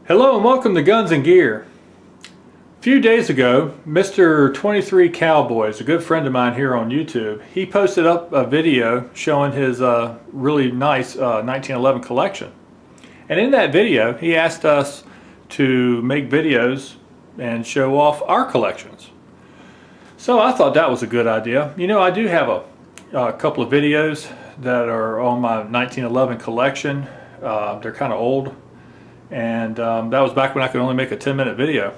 Hello and welcome to Guns and Gear. A few days ago, Mr. 23 Cowboys, a good friend of mine here on YouTube, he posted up a video showing his really nice 1911 collection. And in that video, he asked us to make videos and show off our collections. So I thought that was a good idea. You know, I do have a couple of videos that are on my 1911 collection. They're kind of old. And that was back when I could only make a 10-minute video.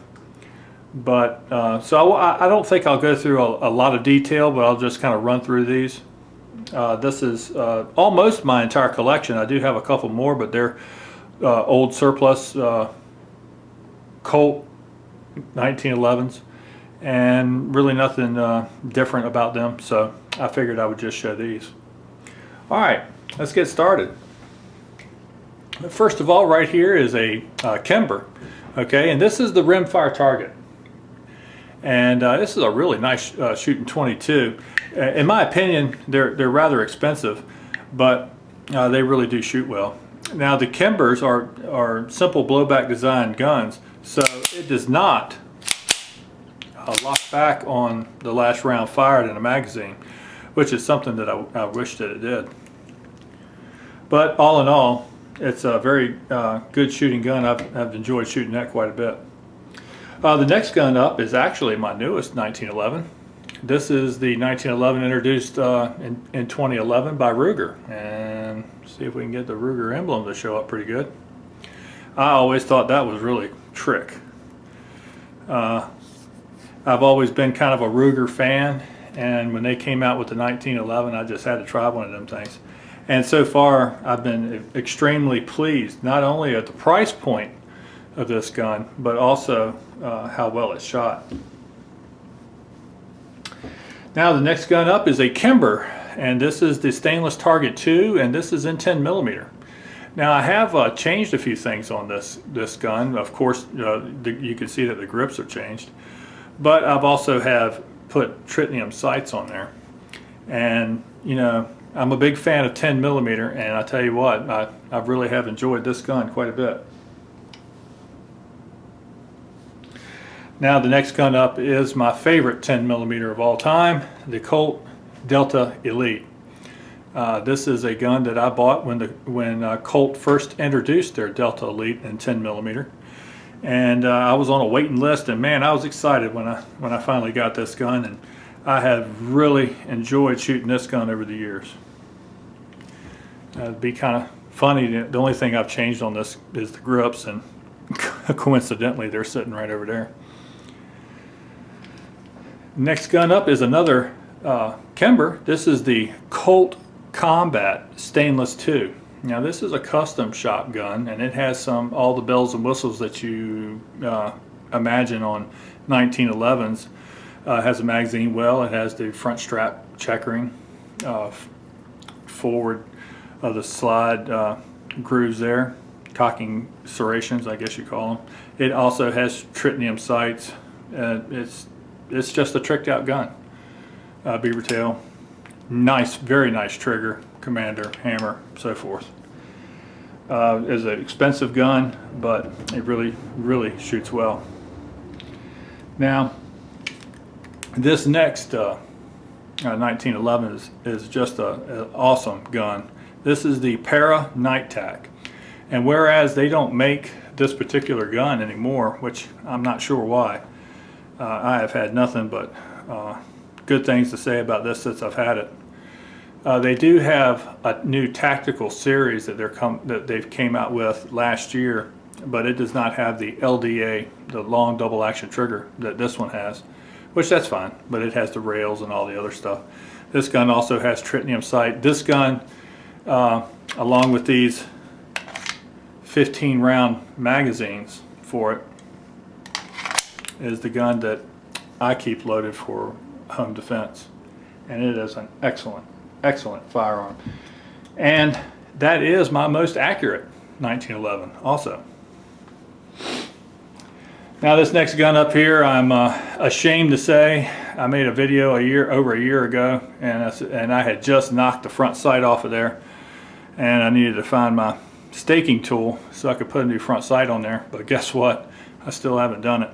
But so I don't think I'll go through a lot of detail, but I'll just kind of run through these. This is almost my entire collection. I do have a couple more, but they're old surplus Colt 1911s, and really nothing different about them. So I figured I would just show these. All right, let's get started. First of all, right here is a Kimber, okay, and this is the rimfire target, and this is a really nice shooting 22. In my opinion, they're rather expensive, but they really do shoot well. Now the Kimbers are simple blowback design guns, so it does not lock back on the last round fired in a magazine, which is something that I wish that it did. But all in all, it's a very good shooting gun. I've enjoyed shooting that quite a bit. The next gun up is actually my newest 1911. This is the 1911 introduced in 2011 by Ruger. And see if we can get the Ruger emblem to show up pretty good. I always thought that was really trick. I've always been kind of a Ruger fan, and when they came out with the 1911, I just had to try one of them things. And so far, I've been extremely pleased, not only at the price point of this gun, but also how well it's shot. Now the next gun up is a Kimber, and this is the stainless target 2, and this is in 10mm. Now I have changed a few things on this gun. Of course, you can see that the grips are changed, but I've also have put tritium sights on there. And you know, I'm a big fan of 10mm, and I tell you what, I really have enjoyed this gun quite a bit. Now the next gun up is my favorite 10mm of all time, the Colt Delta Elite. This is a gun that I bought when Colt first introduced their Delta Elite in 10mm, and I was on a waiting list, and man, I was excited when I finally got this gun, and I have really enjoyed shooting this gun over the years. It'd be kind of funny. The only thing I've changed on this is the grips, and coincidentally they're sitting right over there. Next gun up is another Kimber. This is the Colt Combat Stainless 2. Now this is a custom shop gun, and it has all the bells and whistles that you imagine on 1911s. It has a magazine well, it has the front strap checkering, forward of the slide grooves there, cocking serrations, I guess you call them. It also has tritium sights. It's just a tricked out gun. Beaver tail, nice, very nice trigger, commander, hammer, so forth. It's an expensive gun, but it really shoots well. Now this next 1911 is just an awesome gun. This is the Para Night Tac, and whereas they don't make this particular gun anymore, which I'm not sure why, I have had nothing but good things to say about this since I've had it. They do have a new tactical series that they've came out with last year, but it does not have the LDA, the long double action trigger, that this one has. Which that's fine, but it has the rails and all the other stuff. This gun also has tritium sight. This gun, along with these 15-round magazines for it, is the gun that I keep loaded for home defense. And it is an excellent firearm. And that is my most accurate 1911 also. Now this next gun up here, I'm ashamed to say, I made a video over a year ago, and I had just knocked the front sight off of there, and I needed to find my staking tool so I could put a new front sight on there, but guess what? I still haven't done it.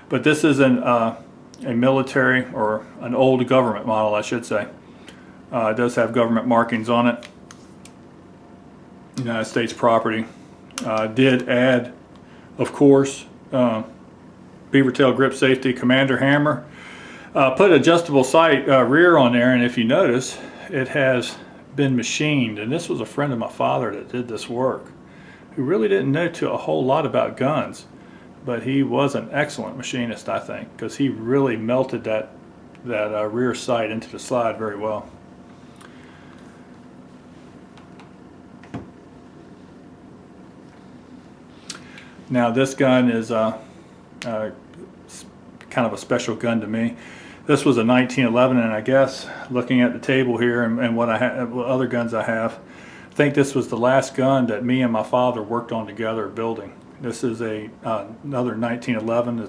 But this is a military, or an old government model, I should say. It does have government markings on it. United States property. Did add, of course, beaver tail grip safety, commander hammer. Put adjustable sight rear on there, and if you notice, it has been machined. And this was a friend of my father that did this work, who really didn't know a whole lot about guns, but he was an excellent machinist, I think, because he really melted that rear sight into the slide very well. Now this gun is kind of a special gun to me. This was a 1911, and I guess looking at the table here and what other guns I have, I think this was the last gun that me and my father worked on together building. This is another 1911.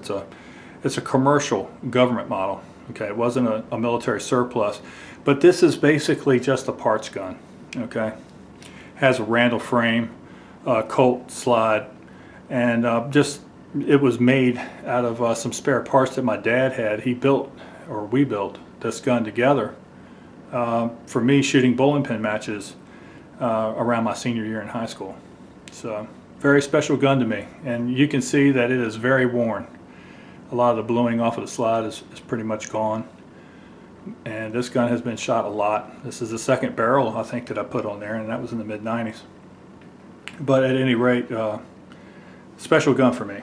It's a commercial government model. Okay, it wasn't a military surplus, but this is basically just a parts gun. Okay, has a Randall frame, Colt slide, and it was made out of some spare parts that my dad had. He built, or we built, this gun together for me shooting bowling pin matches around my senior year in high school. So very special gun to me, and you can see that it is very worn. A lot of the bluing off of the slide is pretty much gone, and this gun has been shot a lot. This is the second barrel, I think, that I put on there, and that was in the mid-90s. But at any rate, special gun for me.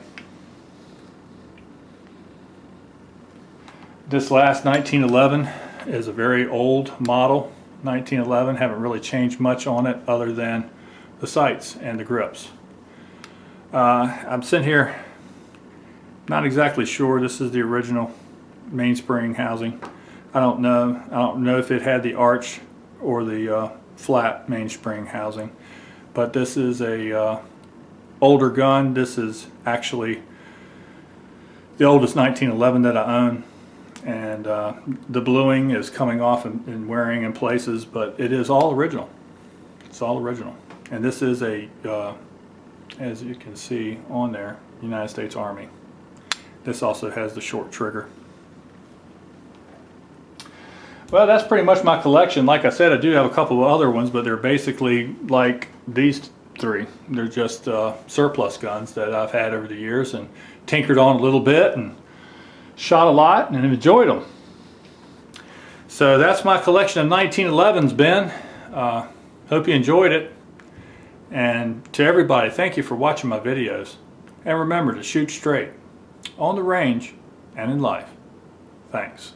This last 1911 is a very old model. 1911, haven't really changed much on it other than the sights and the grips. I'm sitting here not exactly sure. This is the original mainspring housing. I don't know if it had the arch or the flat mainspring housing, but this is a older gun. This is actually the oldest 1911 that I own, and the bluing is coming off and wearing in places, but it is all original. It's all original. And this is as you can see on there, United States Army. This also has the short trigger. Well, that's pretty much my collection. Like I said, I do have a couple of other ones, but they're basically like these three. They're just surplus guns that I've had over the years and tinkered on a little bit and shot a lot and enjoyed them. So that's my collection of 1911s, Ben. Hope you enjoyed it. And to everybody, thank you for watching my videos. And remember to shoot straight on the range and in life. Thanks.